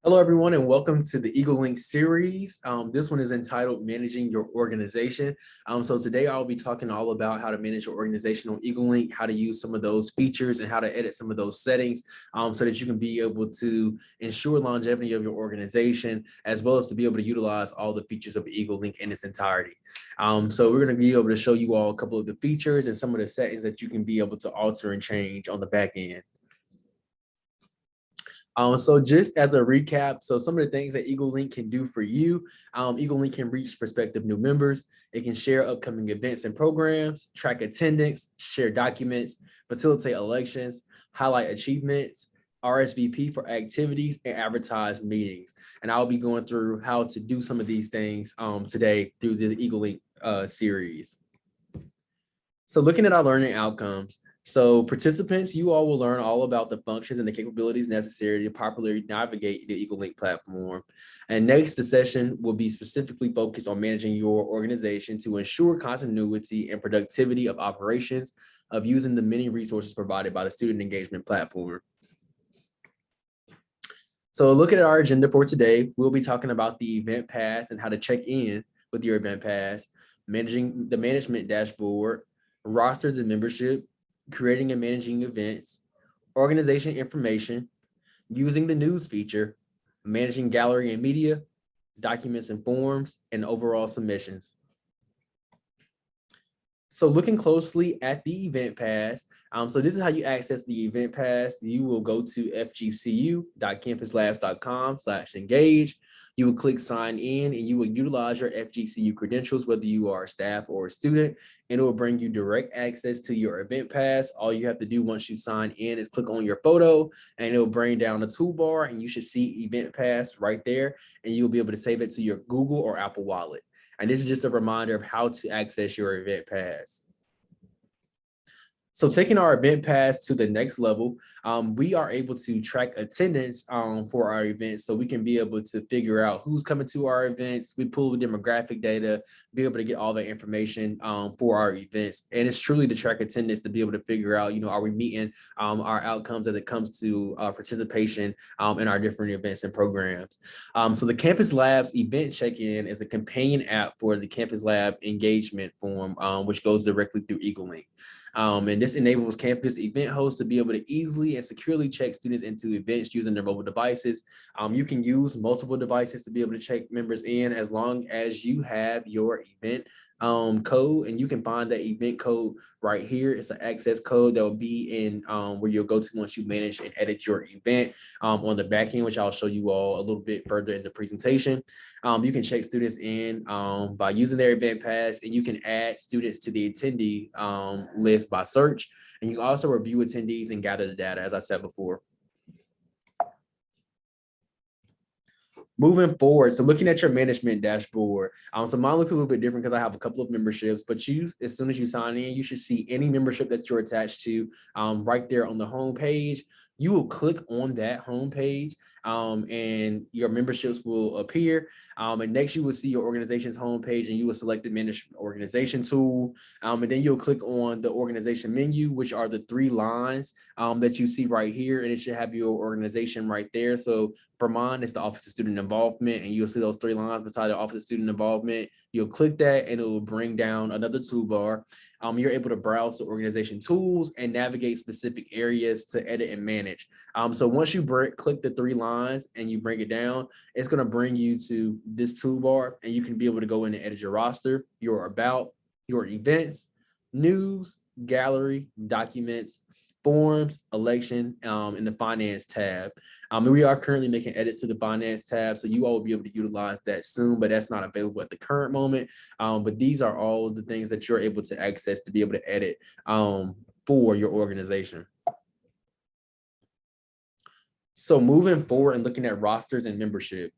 Hello, everyone, and welcome to the Eagle Link series. This one is entitled Managing Your Organization. So today I'll be talking all about how to manage your organization on Eagle Link, how to use some of those features and how to edit some of those settings so that you can be able to ensure longevity of your organization, as well as to be able to utilize all the features of Eagle Link in its entirety. So we're going to be able to show you all a couple of the features and some of the settings that you can be able to alter and change on the back end. So just as a recap, so some of the things that Eagle Link can do for you, Eagle Link can reach prospective new members. It can share upcoming events and programs, track attendance, share documents, facilitate elections, highlight achievements, RSVP for activities, and advertise meetings. And I'll be going through how to do some of these things today through the Eagle Link series. So looking at our learning outcomes, so participants, you all will learn all about the functions and the capabilities necessary to properly navigate the Eagle Link platform. And next, the session will be specifically focused on managing your organization to ensure continuity and productivity of operations of using the many resources provided by the student engagement platform. So looking at our agenda for today, we'll be talking about the event pass and how to check in with your event pass, managing the management dashboard, rosters and membership, creating and managing events, organization information, using the news feature, managing gallery and media, documents and forms, and overall submissions. So looking closely at the event pass, so this is how you access the event pass. You will go to fgcu.campuslabs.com/engage. You will click sign in and you will utilize your FGCU credentials, whether you are a staff or a student, and it will bring you direct access to your event pass. All you have to do once you sign in is click on your photo and it will bring down the toolbar and you should see event pass right there, and you'll be able to save it to your Google or Apple wallet. And this is just a reminder of how to access your event pass. So taking our event pass to the next level, we are able to track attendance for our events, so we can be able to figure out who's coming to our events. We pull demographic data, be able to get all that information for our events. And it's truly to track attendance to be able to figure out, are we meeting our outcomes as it comes to participation in our different events and programs. So the Campus Labs event check-in is a companion app for the Campus Lab engagement form, which goes directly through Eagle Link. And this enables campus event hosts to be able to easily and securely check students into events using their mobile devices. You can use multiple devices to be able to check members in as long as you have your event code, and you can find that event code right here. It's an access code that will be in where you'll go to once you manage and edit your event on the back end, which I'll show you all a little bit further in the presentation. You can check students in by using their event pass, and you can add students to the attendee list by search. And you can also review attendees and gather the data, as I said before. Moving forward, so looking at your management dashboard, so mine looks a little bit different because I have a couple of memberships, but as soon as you sign in, you should see any membership that you're attached to right there on the home page. You will click on that home page and your memberships will appear. And next you will see your organization's homepage and you will select the manage organization tool. And then you'll click on the organization menu, which are the three lines that you see right here, and it should have your organization right there. So for mine, it's the Office of Student Involvement, and you'll see those three lines beside the Office of Student Involvement. You'll click that and it will bring down another toolbar. You're able to browse the organization tools and navigate specific areas to edit and manage. So once you click the three lines and you bring it down, it's going to bring you to this toolbar, and you can be able to go in and edit your roster, your about, your events, news, gallery, documents, forms, election, in the finance tab. And we are currently making edits to the finance tab, so you all will be able to utilize that soon, but that's not available at the current moment. But these are all the things that you're able to access to be able to edit for your organization. So moving forward and looking at rosters and membership.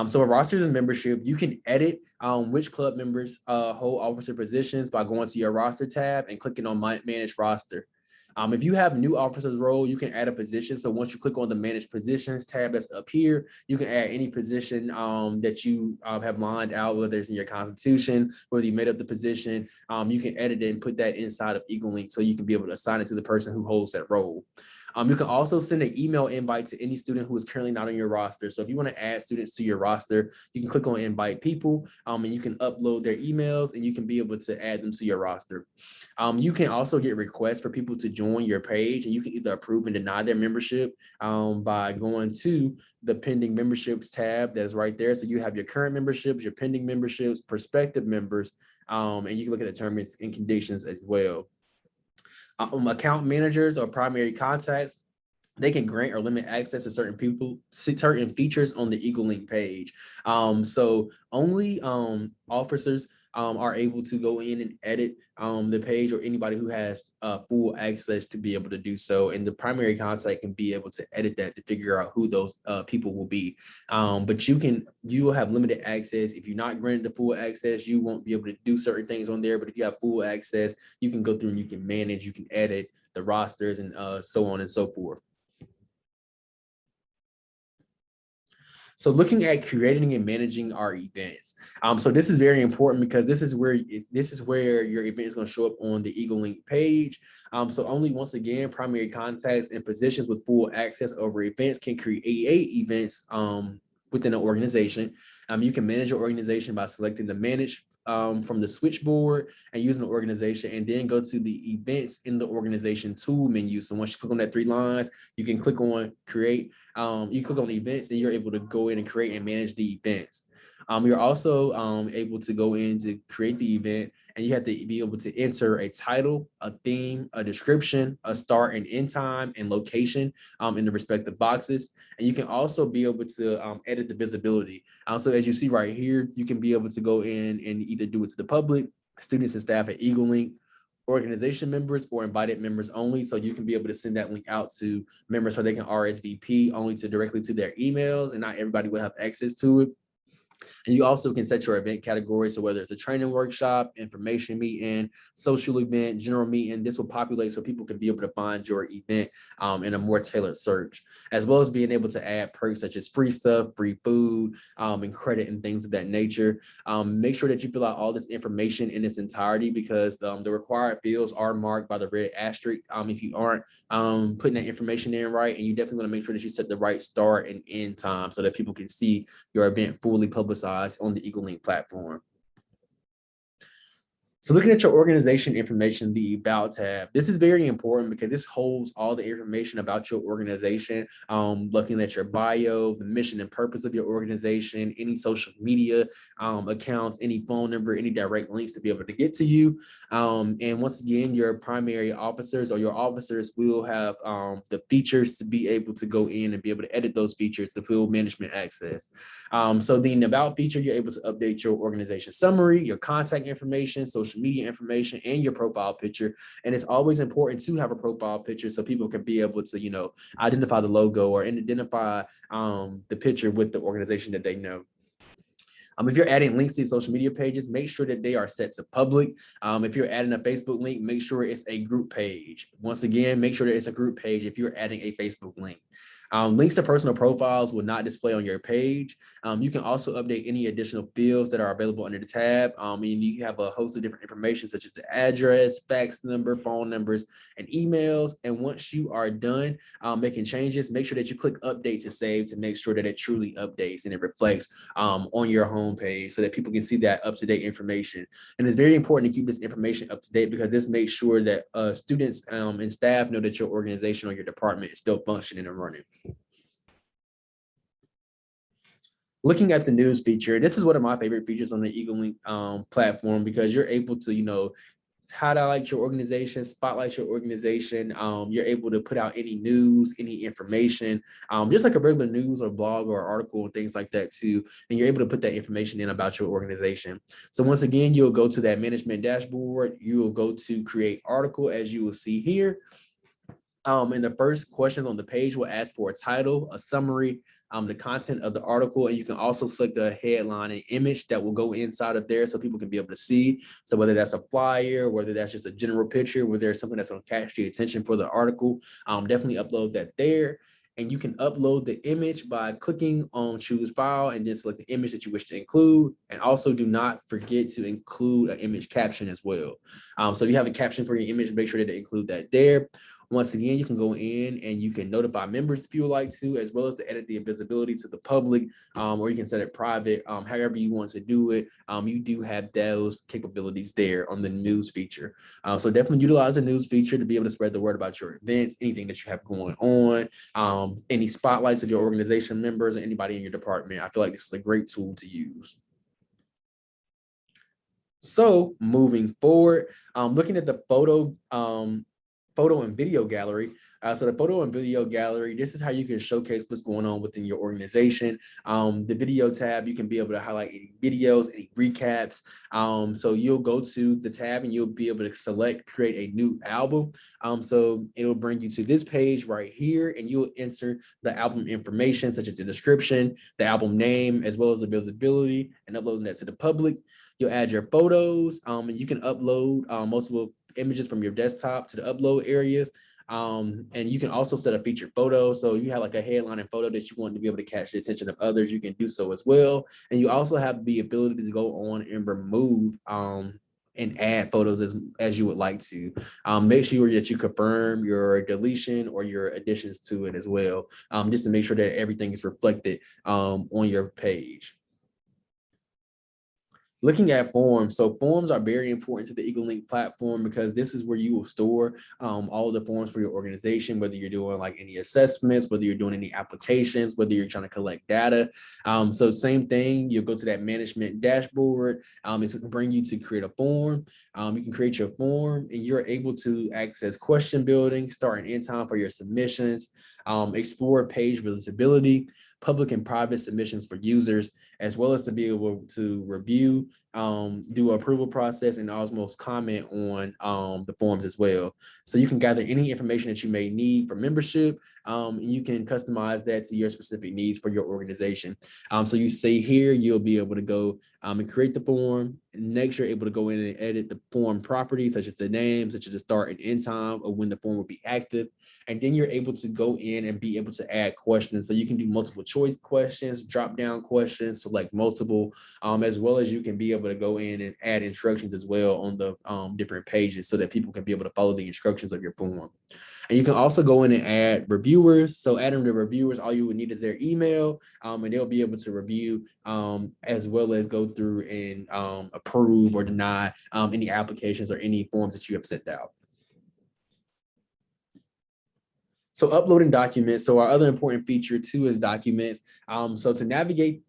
So with rosters and membership, you can edit which club members hold officer positions by going to your roster tab and clicking on manage roster. If you have new officers role, you can add a position. So once you click on the manage positions tab that's up here, you can add any position that you have lined out, whether it's in your constitution, whether you made up the position. You can edit it and put that inside of Eagle Link so you can be able to assign it to the person who holds that role. You can also send an email invite to any student who is currently not on your roster. So if you want to add students to your roster, you can click on invite people, and you can upload their emails and you can be able to add them to your roster. You can also get requests for people to join your page, and you can either approve and deny their membership by going to the pending memberships tab that's right there. So you have your current memberships, your pending memberships, prospective members, and you can look at the terms and conditions as well. Account managers or primary contacts, they can grant or limit access to certain people, certain features on the EagleLink page. So only officers are able to go in and edit the page, or anybody who has full access to be able to do so. And the primary contact can be able to edit that to figure out who those people will be. But you will have limited access. If you're not granted the full access, you won't be able to do certain things on there. But if you have full access, you can go through and you can manage, you can edit the rosters and so on and so forth. So looking at creating and managing our events. So this is very important because this is where your event is going to show up on the EagleLink page. So only, once again, primary contacts and positions with full access over events can create events within an organization. You can manage your organization by selecting the manage from the switchboard and using the organization, and then go to the events in the organization tool menu. So once you click on that 3 lines, you can click on create. You click on the events and you're able to go in and create and manage the events. You're also able to go in to create the event, and you have to be able to enter a title, a theme, a description, a start and end time, and location in the respective boxes. And you can also be able to edit the visibility. So as you see right here, you can be able to go in and either do it to the public, students and staff at EagleLink, organization members, or invited members only. So you can be able to send that link out to members so they can RSVP only to directly to their emails, and not everybody will have access to it. And you also can set your event category. So whether it's a training workshop, information meeting, social event, general meeting, this will populate so people can be able to find your event in a more tailored search, as well as being able to add perks such as free stuff, free food, and credit and things of that nature. Make sure that you fill out all this information in its entirety, because the required fields are marked by the red asterisk. If you aren't putting that information in right, and you definitely want to make sure that you set the right start and end time so that people can see your event fully publicized on the EagleLink platform. So looking at your organization information, the About tab, this is very important because this holds all the information about your organization. Looking at your bio, the mission and purpose of your organization, any social media accounts, any phone number, any direct links to be able to get to you. And once again, your primary officers or your officers will have the features to be able to go in and be able to edit those features, the full management access. So the About feature, you're able to update your organization summary, your contact information, social media information, and your profile picture. And it's always important to have a profile picture so people can be able to, identify the logo or identify the picture with the organization that they know. If you're adding links to social media pages, make sure that they are set to public. If you're adding a Facebook link, make sure it's a group page. Once again, make sure that it's a group page if you're adding a Facebook link. Links to personal profiles will not display on your page. You can also update any additional fields that are available under the tab. And you have a host of different information such as the address, fax number, phone numbers, and emails. And once you are done making changes, make sure that you click update to save to make sure that it truly updates and it reflects on your home page so that people can see that up-to-date information. And it's very important to keep this information up to date because this makes sure that students and staff know that your organization or your department is still functioning and running. Looking at the news feature, this is one of my favorite features on the EagleLink platform because you're able to, highlight your organization, spotlight your organization. You're able to put out any news, any information, just like a regular news or blog or article and things like that too. And you're able to put that information in about your organization. So once again, you'll go to that management dashboard. You will go to create article, as you will see here. And the first questions on the page will ask for a title, a summary, the content of the article, and you can also select the headline and image that will go inside of there so people can be able to see. So whether that's a flyer, whether that's just a general picture, whether there's something that's going to catch the attention for the article, definitely upload that there. And you can upload the image by clicking on choose file and then select the image that you wish to include. And also do not forget to include an image caption as well. So if you have a caption for your image, make sure to include that there. Once again, you can go in and you can notify members if you would like to, as well as to edit the visibility to the public, or you can set it private, however you want to do it. You do have those capabilities there on the news feature. So definitely utilize the news feature to be able to spread the word about your events, anything that you have going on, any spotlights of your organization members, or anybody in your department. I feel like this is a great tool to use. So moving forward, looking at the photo and video gallery. So the photo and video gallery, this is how you can showcase what's going on within your organization. The video tab, you can be able to highlight any videos, any recaps. So you'll go to the tab and you'll be able to select, create a new album. So it'll bring you to this page right here, and you'll enter the album information, such as the description, the album name, as well as the visibility, and uploading that to the public. You'll add your photos, and you can upload multiple images from your desktop to the upload areas. And you can also set a featured photo. So you have like a headline and photo that you want to be able to catch the attention of others. You can do so as well. And you also have the ability to go on and remove and add photos as you would like to. Make sure that you confirm your deletion or your additions to it as well, just to make sure that everything is reflected on your page. Looking at forms, so forms are very important to the EagleLink platform because this is where you will store all of the forms for your organization, whether you're doing like any assessments, whether you're doing any applications, whether you're trying to collect data. So same thing, you'll go to that management dashboard. It can bring you to create a form. You can create your form and you're able to access question building, start and end time for your submissions, explore page visibility, public and private submissions for users, as well as to be able to review, do approval process, and also comment on the forms as well. So you can gather any information that you may need for membership, and you can customize that to your specific needs for your organization. So you see here, you'll be able to go and create the form. Next, you're able to go in and edit the form properties, such as the name, such as the start and end time of when the form will be active. And then you're able to go in and be able to add questions. So you can do multiple choice questions, drop down questions, select multiple, as well as you can be able to go in and add instructions as well on the different pages so that people can be able to follow the instructions of your form. And you can also go in and add reviewers. So adding the reviewers, all you would need is their email, and they'll be able to review as well as go through and approve or deny any applications or any forms that you have sent out. So uploading documents. So our other important feature too is documents. So to navigate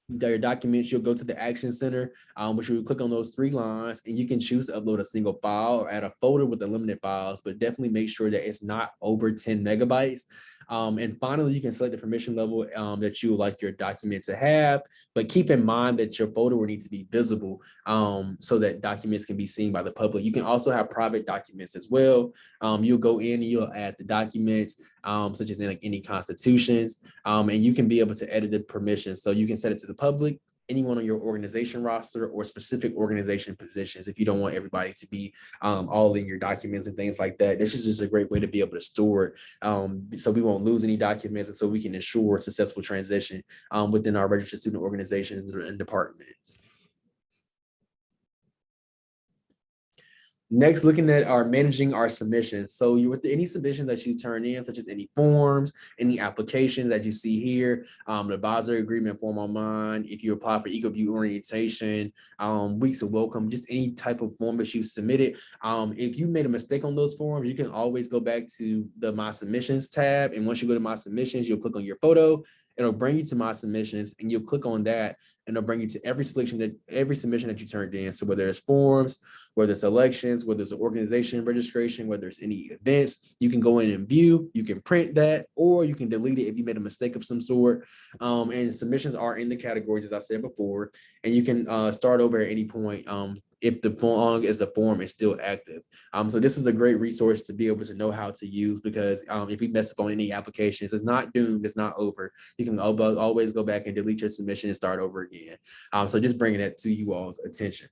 your documents, you'll go to the Action Center, which you click on those 3 lines, and you can choose to upload a single file or add a folder with unlimited files, but definitely make sure that it's not over 10 megabytes. And finally, you can select the permission level that you would like your document to have, but keep in mind that your folder will need to be visible so that documents can be seen by the public. You can also have private documents as well. You'll go in and you'll add the documents, such as like any constitutions, and you can be able to edit the permissions. So you can set it to the public, anyone on your organization roster, or specific organization positions if you don't want everybody to be all in your documents and things like that. This is just a great way to be able to store it, so we won't lose any documents, and so we can ensure successful transition within our registered student organizations and departments. Next, looking at managing our submissions. So with any submissions that you turn in, such as any forms, any applications that you see here, the advisory agreement form online, if you apply for EagleView orientation, weeks of welcome, just any type of form that you submitted. If you made a mistake on those forms, you can always go back to the My Submissions tab. And once you go to My Submissions, you'll click on your photo. It'll bring you to My Submissions, and you'll click on that, and it'll bring you to every submission that you turned in. So whether it's forms, whether it's elections, whether it's an organization registration, whether it's any events, you can go in and view, you can print that, or you can delete it if you made a mistake of some sort. And submissions are in the categories, as I said before, and you can start over at any point if the long as the form is still active. So this is a great resource to be able to know how to use, because if you mess up on any applications, it's not doomed, it's not over. You can always go back and delete your submission and start over again. So just bringing that to you all's attention.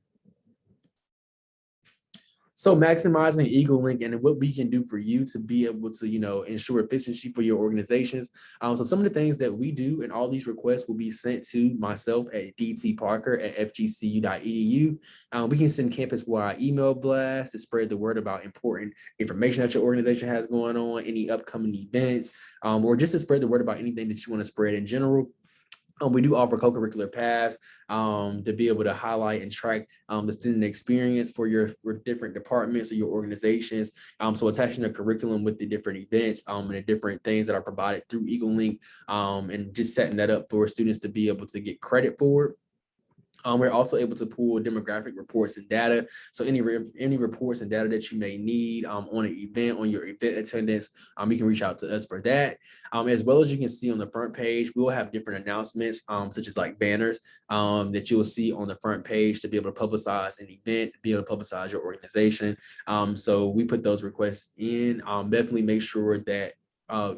So maximizing Eagle Link and what we can do for you to be able to, ensure efficiency for your organizations. So some of the things that we do and all these requests will be sent to myself at dtparker@fgcu.edu. We can send campus-wide email blasts to spread the word about important information that your organization has going on, any upcoming events, or just to spread the word about anything that you want to spread in general. We do offer co-curricular paths to be able to highlight and track the student experience for your different departments or your organizations. So attaching the curriculum with the different events and the different things that are provided through Eagle Link, and just setting that up for students to be able to get credit for it. We're also able to pull demographic reports and data. So any reports and data that you may need on an event, on your event attendance, you can reach out to us for that. As well as you can see on the front page, we will have different announcements, such as like banners that you will see on the front page to be able to publicize an event, be able to publicize your organization. So we put those requests in. Definitely make sure that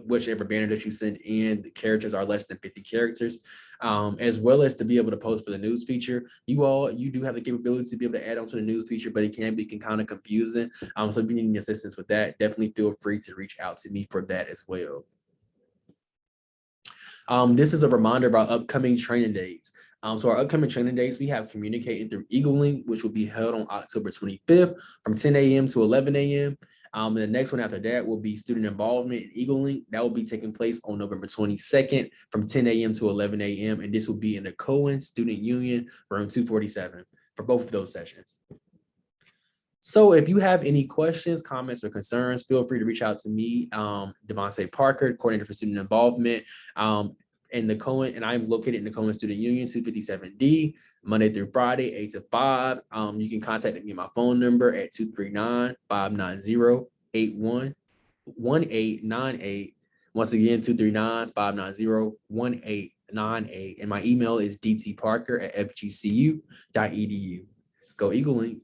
whichever banner that you send in, the characters are less than 50 characters, as well as to be able to post for the news feature. You do have the capability to be able to add on to the news feature, but it can be kind of confusing. So if you need any assistance with that, definitely feel free to reach out to me for that as well. This is a reminder of our upcoming training dates. So our upcoming training dates, we have Communicating Through Eagle Link, which will be held on October 25th from 10 a.m. to 11 a.m. And the next one after that will be Student Involvement in Eagle Link. That will be taking place on November 22nd from 10 a.m. to 11 a.m. And this will be in the Cohen Student Union, room 247 for both of those sessions. So if you have any questions, comments, or concerns, feel free to reach out to me, Devontae Parker, Coordinator for Student Involvement, in the Cohen, and I'm located in the Cohen Student Union, 257D, Monday through Friday, 8 to 5. You can contact me at my phone number at 239-590-1898. Once again, 239-590-1898. And my email is dtparker@fgcu.edu. Go Eagle Link.